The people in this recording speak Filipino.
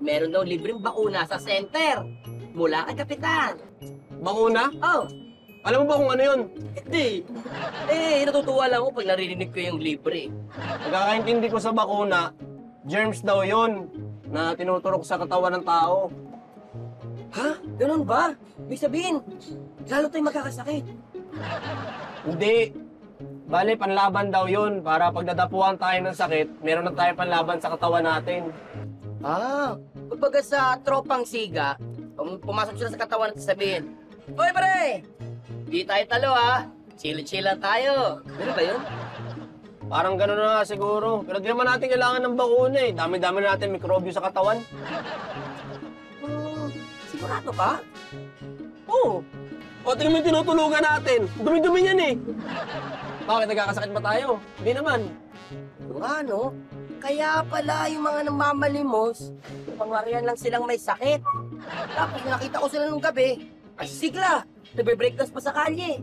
meron daw libreng bakuna sa center. Mula kay Kapitan. Bakuna? Oh, Alam mo ba kung ano yun? hindi. Natutuwa lang ako pag narinig ko yung libre. Pagkakaintindi ko sa bakuna, germs daw yun na tinuturok sa katawan ng tao. Ha? Ganun ba? Ibig sabihin, lalo tayong magkakasakit. Hindi. Bale, panlaban daw yun para pag nadapuan tayo ng sakit, meron na tayo panlaban sa katawan natin. Kumbaga sa tropang siga, pumasok sila sa katawan at sabihin, Hoy pare! Di tayo talo ha! Chill-chill lang tayo. Ano ba yun? Parang gano'n na nga siguro. Pero di naman natin kailangan ng bakuna eh. Dami-dami na natin mikrobyo sa katawan. Sigurado ka? Oo. O, tingnan mo yung tinutulugan natin. Dumi-dumi yan eh. Bakit nagkakasakit ba tayo? Hindi naman. Ano? Kaya pala yung mga namamalimos, pangarian lang silang may sakit. Tapos nakita ko sila nung gabi, ay sigla, nagbe-breakdance pa sa kalye.